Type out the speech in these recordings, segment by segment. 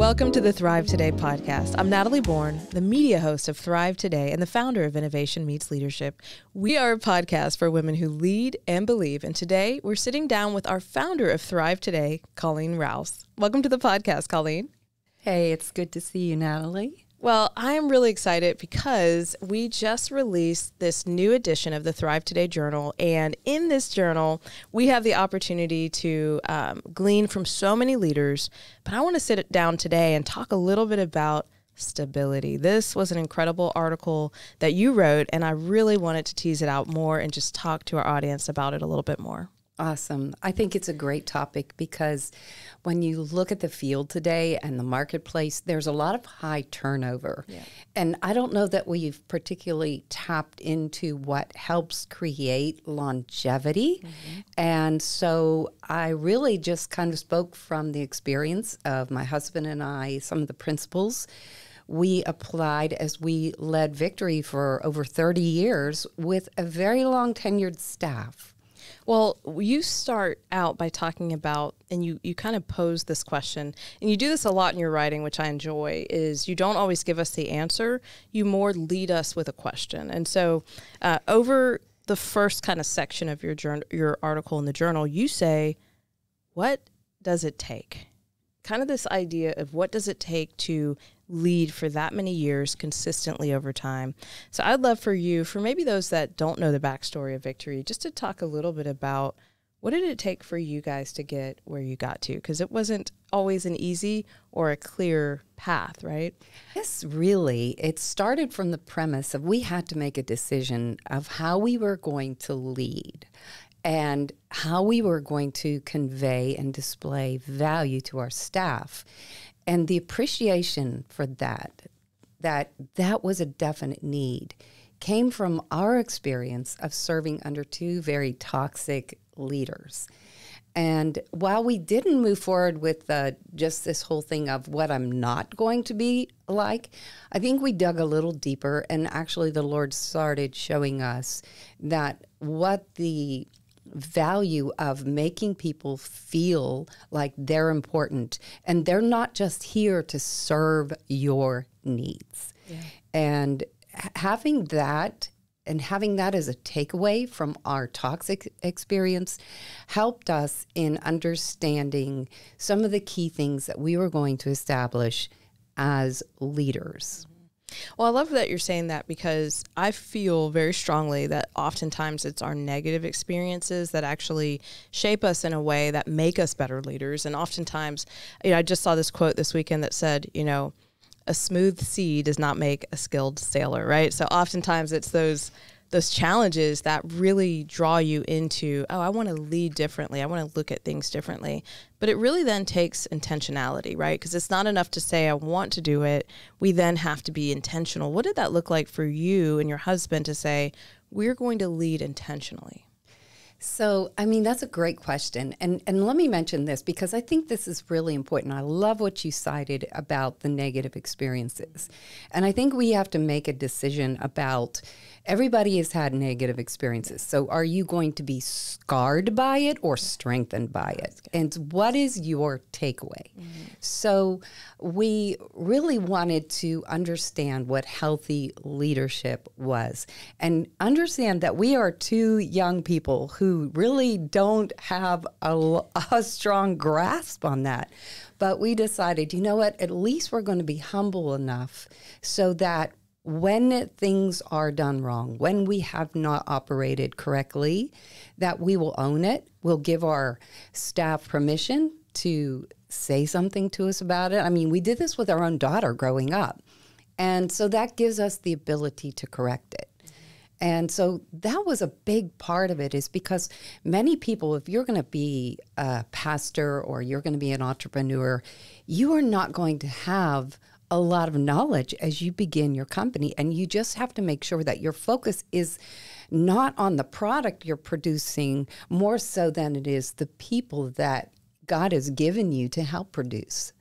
Welcome to the Thrive Today podcast. I'm Natalie Born, the media host of Thrive Today and the founder of Innovation Meets Leadership. We are a podcast for women who lead and believe, and today we're sitting down with our founder of Thrive Today, Colleen Rouse. Welcome to the podcast, Colleen. Hey, it's good to see you, Natalie. Well, I'm really excited because we just released this new edition of the Thrive Today Journal. And in this journal, we have the opportunity to glean from so many leaders. But I want to sit down today and talk a little bit about stability. This was an incredible article that you wrote, and I really wanted to tease it out more and just talk to our audience about it a little bit more. Awesome. I think it's a great topic because when you look at the field today and the marketplace, there's a lot of high turnover. Yeah. And I don't know that we've particularly tapped into what helps create longevity. Mm-hmm. And so I really just kind of spoke from the experience of my husband and I, some of the principles we applied as we led Victory for over 30 years with a very long tenured staff. Well, you start out by talking about, and you kind of pose this question, and you do this a lot in your writing, which I enjoy, is you don't always give us the answer, you more lead us with a question. And so over the first kind of section of your article in the journal, you say, what does it take? Kind of this idea of what does it take to lead for that many years consistently over time. So I'd love for you, for maybe those that don't know the backstory of Victory, just to talk a little bit about what did it take for you guys to get where you got to? Because it wasn't always an easy or a clear path, right? Yes, really. It started from the premise of we had to make a decision of how we were going to lead and how we were going to convey and display value to our staff. And the appreciation for that was a definite need, came from our experience of serving under two very toxic leaders. And while we didn't move forward with just this whole thing of what I'm not going to be like, I think we dug a little deeper, and actually the Lord started showing us that what the value of making people feel like they're important and they're not just here to serve your needs. Yeah. And having that as a takeaway from our toxic experience helped us in understanding some of the key things that we were going to establish as leaders. Well, I love that you're saying that because I feel very strongly that oftentimes it's our negative experiences that actually shape us in a way that make us better leaders. And oftentimes, I just saw this quote this weekend that said, a smooth sea does not make a skilled sailor, right? So oftentimes it's those challenges that really draw you into, I want to lead differently. I want to look at things differently. But it really then takes intentionality, right? Because it's not enough to say, I want to do it. We then have to be intentional. What did that look like for you and your husband to say, we're going to lead intentionally? So, that's a great question. And let me mention this because I think this is really important. I love what you cited about the negative experiences. And I think we have to make a decision about everybody has had negative experiences. So are you going to be scarred by it or strengthened by it? And what is your takeaway? Mm-hmm. So we really wanted to understand what healthy leadership was and understand that we are two young people who really don't have a strong grasp on that. But we decided, you know what, at least we're going to be humble enough so that when things are done wrong, when we have not operated correctly, that we will own it. We'll give our staff permission to say something to us about it. We did this with our own daughter growing up. And so that gives us the ability to correct it. And so that was a big part of it is because many people, if you're going to be a pastor or you're going to be an entrepreneur, you are not going to have a lot of knowledge as you begin your company. And you just have to make sure that your focus is not on the product you're producing more so than it is the people that God has given you to help produce.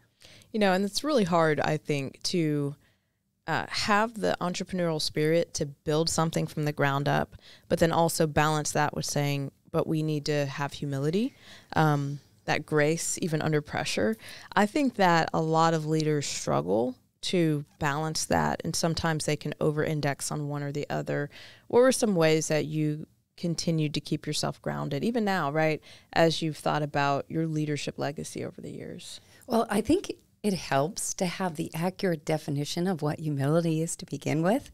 And it's really hard, I think, to have the entrepreneurial spirit to build something from the ground up, but then also balance that with saying, but we need to have humility. that grace even under pressure. I think that a lot of leaders struggle to balance that, and sometimes they can over-index on one or the other. What were some ways that you continued to keep yourself grounded, even now, right, as you've thought about your leadership legacy over the years? Well, I think it helps to have the accurate definition of what humility is to begin with.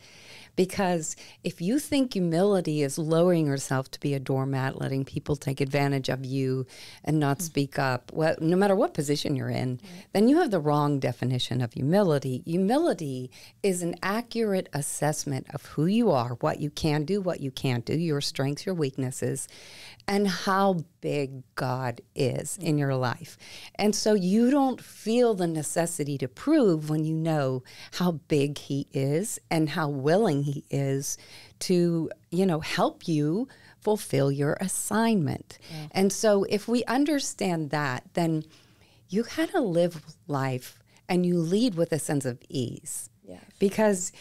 Because if you think humility is lowering yourself to be a doormat, letting people take advantage of you and not speak up, well, no matter what position you're in, then you have the wrong definition of humility. Humility is an accurate assessment of who you are, what you can do, what you can't do, your strengths, your weaknesses, and how big God is in your life. And so you don't feel the necessity to prove when you know how big he is and how willing he is to, help you fulfill your assignment. Yeah. And so if we understand that, then you kind of live life and you lead with a sense of ease. Yes. Because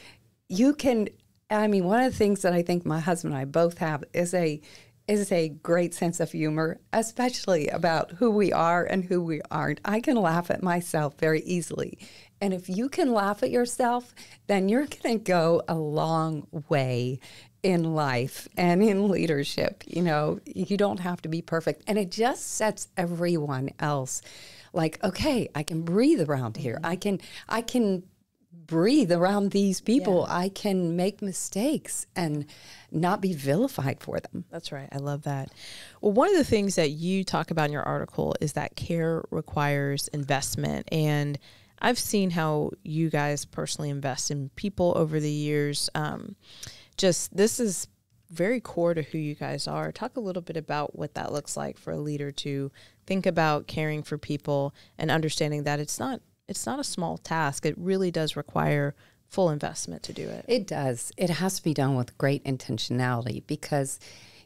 you can, one of the things that I think my husband and I both have is a great sense of humor, especially about who we are and who we aren't. I can laugh at myself very easily. And if you can laugh at yourself, then you're going to go a long way in life and in leadership. You don't have to be perfect. And it just sets everyone else like, okay, I can breathe around here. I can breathe around these people. Yeah. I can make mistakes and not be vilified for them. That's right. I love that. Well, one of the things that you talk about in your article is that care requires investment. And I've seen how you guys personally invest in people over the years. This is very core to who you guys are. Talk a little bit about what that looks like for a leader to think about caring for people and understanding that it's not a small task. It really does require full investment to do it. It does. It has to be done with great intentionality because,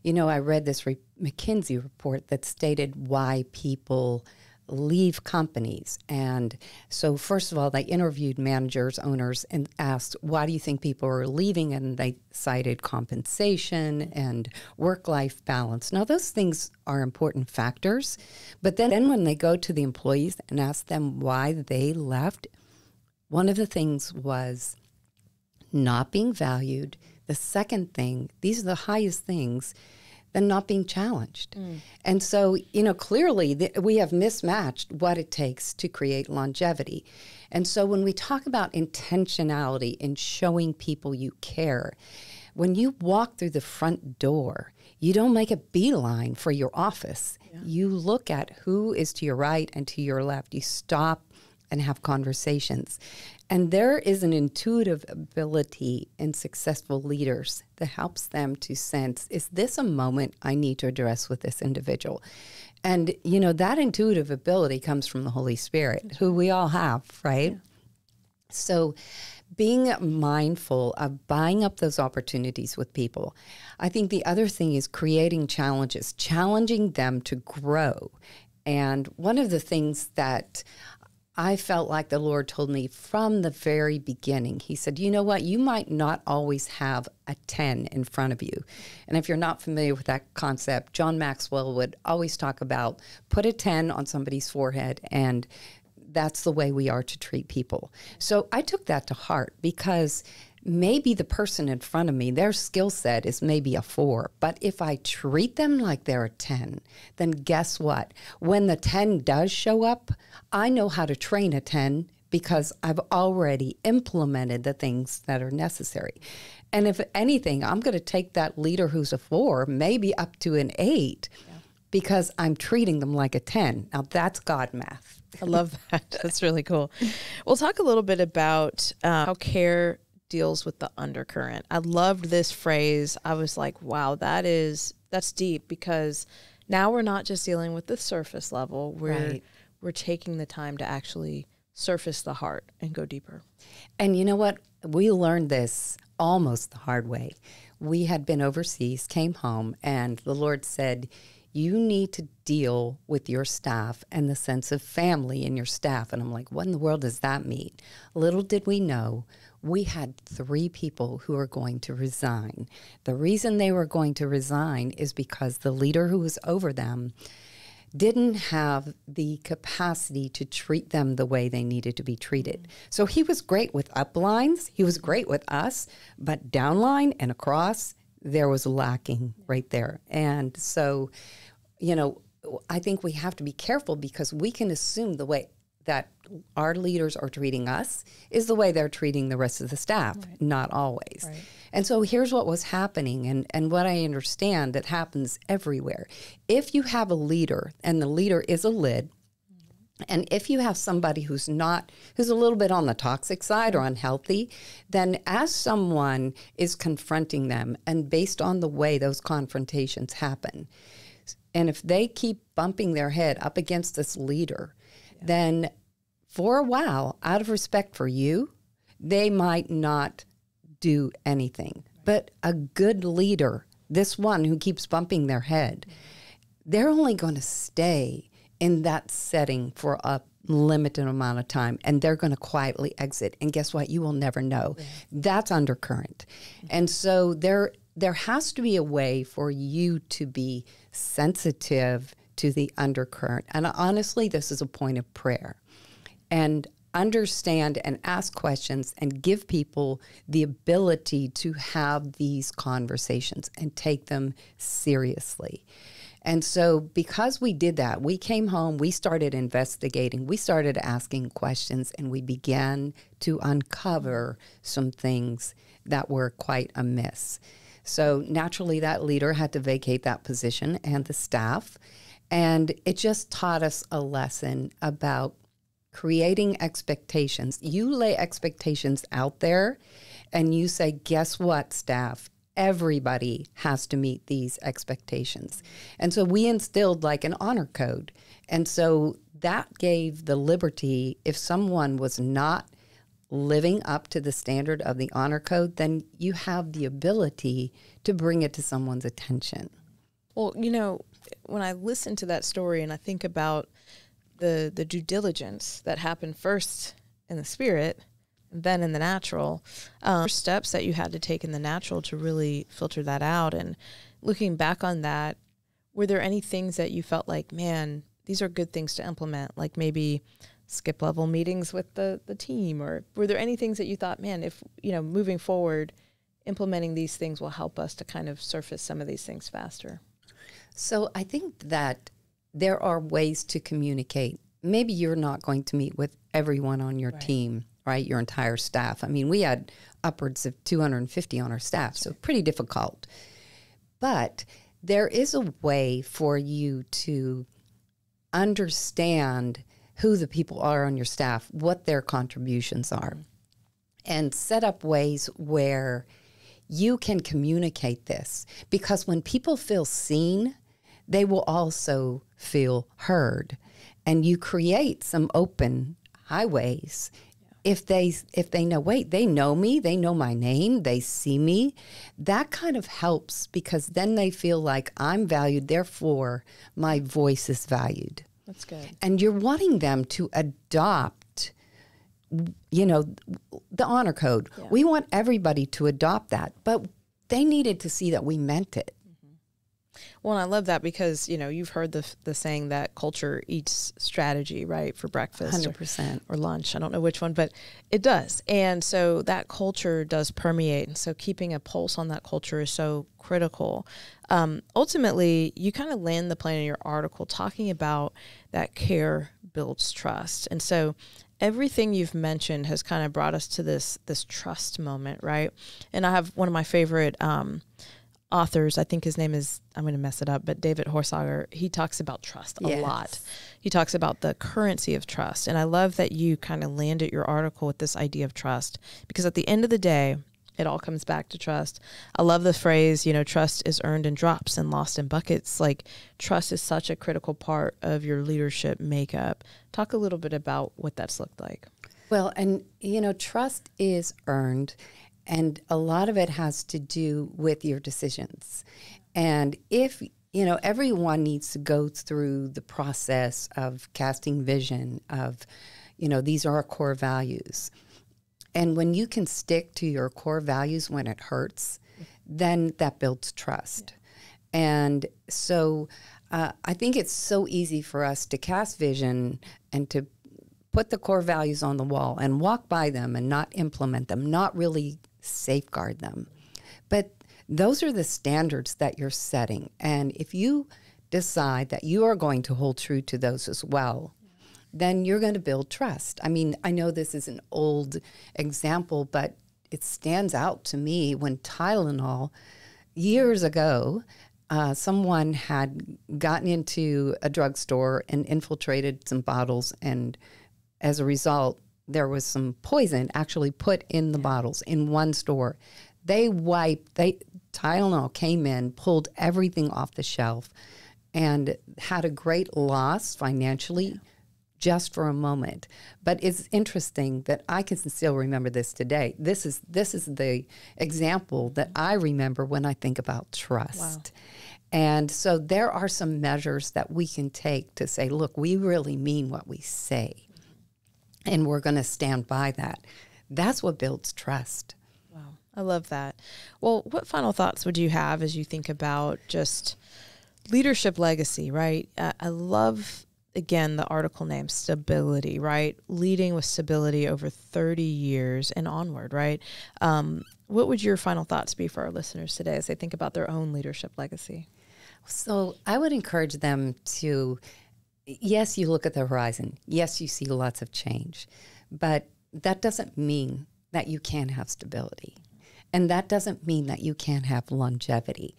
I read this McKinsey report that stated why people leave companies. And so first of all, they interviewed managers, owners, and asked, why do you think people are leaving? And they cited compensation and work-life balance. Now, those things are important factors. But then when they go to the employees and ask them why they left, one of the things was not being valued. The second thing, these are the highest things, than not being challenged. And so, clearly we have mismatched what it takes to create longevity. And so when we talk about intentionality and showing people you care, when you walk through the front door, you don't make a beeline for your office. Yeah. You look at who is to your right and to your left. You stop and have conversations. And there is an intuitive ability in successful leaders that helps them to sense, is this a moment I need to address with this individual? And, that intuitive ability comes from the Holy Spirit, who we all have, right? Yeah. So being mindful of buying up those opportunities with people. I think the other thing is creating challenges, challenging them to grow. And one of the things that I felt like the Lord told me from the very beginning, he said, you know what, you might not always have a 10 in front of you. And if you're not familiar with that concept, John Maxwell would always talk about put a 10 on somebody's forehead, and that's the way we are to treat people. So I took that to heart because maybe the person in front of me, their skill set is maybe a 4. But if I treat them like they're a 10, then guess what? When the 10 does show up, I know how to train a 10 because I've already implemented the things that are necessary. And if anything, I'm going to take that leader who's a 4, maybe up to an 8, because I'm treating them like a 10. Now that's God math. I love that. That's really cool. We'll talk a little bit about how care deals with the undercurrent. I loved this phrase. I was like, wow, that's deep, because now we're not just dealing with the surface level. We're taking the time to actually surface the heart and go deeper. And you know what? We learned this almost the hard way. We had been overseas, came home, and the Lord said, you need to deal with your staff and the sense of family in your staff. And I'm like, what in the world does that mean? Little did we know, we had 3 people who are going to resign. The reason they were going to resign is because the leader who was over them didn't have the capacity to treat them the way they needed to be treated. So he was great with uplines, he was great with us, but downline and across, there was lacking right there. And so, you know, I think we have to be careful because we can assume the way that our leaders are treating us is the way they're treating the rest of the staff, not always. Right. And so here's what was happening and what I understand that happens everywhere. If you have a leader and the leader is a lid, and if you have somebody who's a little bit on the toxic side or unhealthy, then as someone is confronting them and based on the way those confrontations happen, and if they keep bumping their head up against this leader, then for a while, out of respect for you, they might not do anything. But a good leader, this one who keeps bumping their head, they're only going to stay in that setting for a limited amount of time, and they're going to quietly exit. And guess what? You will never know. Yeah. That's undercurrent. And so there has to be a way for you to be sensitive to the undercurrent. And honestly, this is a point of prayer. And understand and ask questions and give people the ability to have these conversations and take them seriously. And so because we did that, we came home, we started investigating, we started asking questions, and we began to uncover some things that were quite amiss. So naturally, that leader had to vacate that position and the staff. And it just taught us a lesson about creating expectations. You lay expectations out there and you say, guess what, staff? Everybody has to meet these expectations. And so we instilled like an honor code. And so that gave the liberty, if someone was not living up to the standard of the honor code, then you have the ability to bring it to someone's attention. Well, you know, when I listen to that story and I think about the due diligence that happened first in the spirit, then in the natural, steps that you had to take in the natural to really filter that out. And looking back on that, were there any things that you felt like, man, these are good things to implement, like maybe skip level meetings with the team? Or were there any things that you thought, man, if, you know, moving forward, implementing these things will help us to kind of surface some of these things faster? So I think that there are ways to communicate. Maybe you're not going to meet with everyone on your team, right? Your entire staff. I mean, we had upwards of 250 on our staff, so pretty difficult. But there is a way for you to understand who the people are on your staff, what their contributions are, and set up ways where you can communicate this. Because when people feel seen, they will also feel heard. And you create some open highways. If they know, wait, they know me, they know my name, they see me, that kind of helps because then they feel like I'm valued, therefore my voice is valued. That's good. And you're wanting them to adopt, you know, the honor code. Yeah. We want everybody to adopt that, but they needed to see that we meant it. Well, and I love that because, you know, you've heard the saying that culture eats strategy, right, for breakfast 100%. Or lunch. I don't know which one, but it does. And so that culture does permeate. And so keeping a pulse on that culture is so critical. Ultimately, you kind of land the plane in your article talking about that care builds trust. And so everything you've mentioned has kind of brought us to this trust moment, right? And I have one of my favorite authors, I think his name is, I'm going to mess it up, but David Horsager, he talks about trust a lot. He talks about the currency of trust. And I love that you kind of landed your article with this idea of trust, because at the end of the day, it all comes back to trust. I love the phrase, you know, trust is earned in drops and lost in buckets. Like, trust is such a critical part of your leadership makeup. Talk a little bit about what that's looked like. Well, and, you know, trust is earned. And a lot of it has to do with your decisions. And if, you know, everyone needs to go through the process of casting vision of, you know, these are our core values. And when you can stick to your core values when it hurts, then that builds trust. And so I think it's so easy for us to cast vision and to put the core values on the wall and walk by them and not implement them, not really safeguard them. But those are the standards that you're setting. And if you decide that you are going to hold true to those as well, then you're going to build trust. I mean, I know this is an old example, but it stands out to me when Tylenol, years ago, someone had gotten into a drugstore and infiltrated some bottles, and as a result, there was some poison actually put in the bottles in one store. Tylenol came in, pulled everything off the shelf, and had a great loss financially just for a moment. But it's interesting that I can still remember this today. This is the example that I remember when I think about trust. Wow. And so there are some measures that we can take to say, look, we really mean what we say, and we're going to stand by that. That's what builds trust. Wow. I love that. Well, what final thoughts would you have as you think about just leadership legacy, right? I love, again, the article name, stability, right? Leading with stability over 30 years and onward, right? What would your final thoughts be for our listeners today as they think about their own leadership legacy? So I would encourage them to, yes, you look at the horizon. Yes, you see lots of change. But that doesn't mean that you can't have stability. And that doesn't mean that you can't have longevity.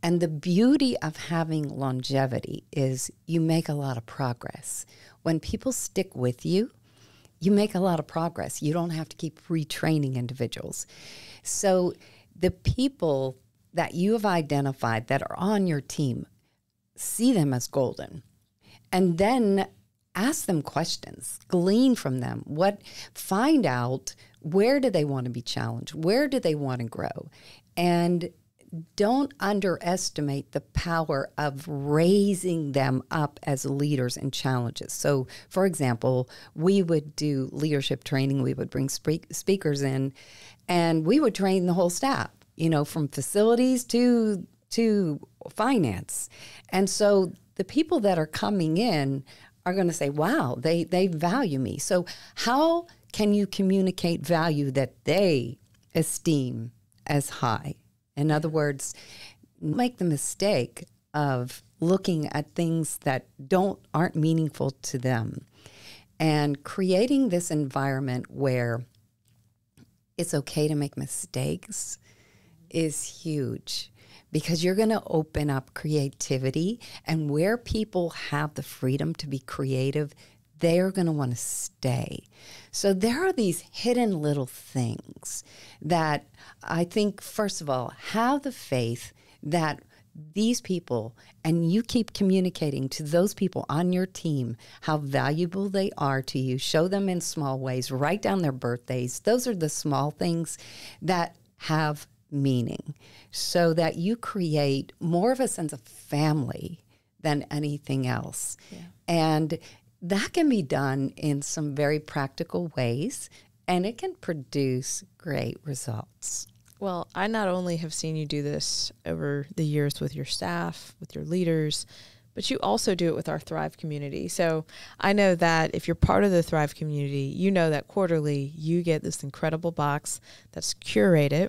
And the beauty of having longevity is you make a lot of progress. When people stick with you, you make a lot of progress. You don't have to keep retraining individuals. So the people that you have identified that are on your team, see them as golden. And then ask them questions, glean from them, find out where do they want to be challenged, where do they want to grow, and don't underestimate the power of raising them up as leaders and challenges. So, for example, we would do leadership training. We would bring speakers in, and we would train the whole staff, from facilities to finance. And so the people that are coming in are going to say, wow, they value me. So how can you communicate value that they esteem as high? In other words, make the mistake of looking at things that aren't meaningful to them, and creating this environment where it's okay to make mistakes is huge, because you're going to open up creativity, and where people have the freedom to be creative, they're going to want to stay. So there are these hidden little things that I think, first of all, have the faith that these people, and you keep communicating to those people on your team how valuable they are to you. Show them in small ways. Write down their birthdays. Those are the small things that have meaning, so that you create more of a sense of family than anything else. Yeah. And that can be done in some very practical ways, and it can produce great results. Well, I not only have seen you do this over the years with your staff, with your leaders, but you also do it with our Thrive community. So I know that if you're part of the Thrive community, you know that quarterly you get this incredible box that's curated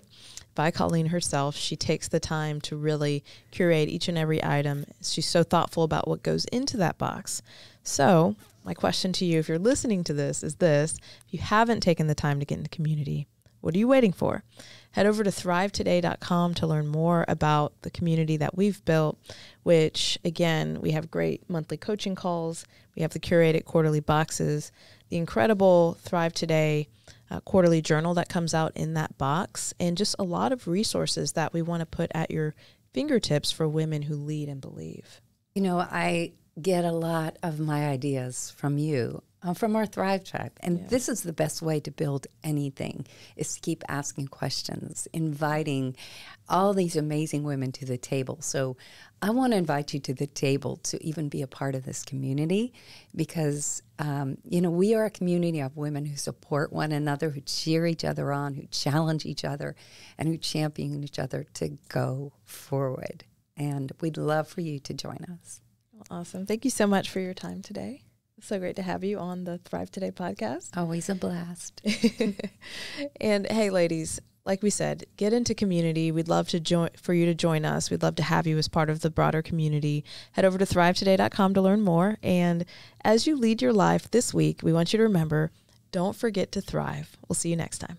by Colleen herself. She takes the time to really curate each and every item. She's so thoughtful about what goes into that box. So my question to you, if you're listening to this, is this: if you haven't taken the time to get in the community, what are you waiting for? Head over to ThriveToday.com to learn more about the community that we've built, which, again, we have great monthly coaching calls. We have the curated quarterly boxes, the incredible Thrive Today quarterly journal that comes out in that box, and just a lot of resources that we want to put at your fingertips for women who lead and believe. I get a lot of my ideas from you, from our Thrive Tribe. And This is the best way to build anything, is to keep asking questions, inviting all these amazing women to the table. So I want to invite you to the table to even be a part of this community, because, we are a community of women who support one another, who cheer each other on, who challenge each other, and who champion each other to go forward. And we'd love for you to join us. Awesome. Thank you so much for your time today. It's so great to have you on the Thrive Today podcast. Always a blast. And hey, ladies, like we said, get into community. We'd love for you to join us. We'd love to have you as part of the broader community. Head over to ThriveToday.com to learn more. And as you lead your life this week, we want you to remember, don't forget to thrive. We'll see you next time.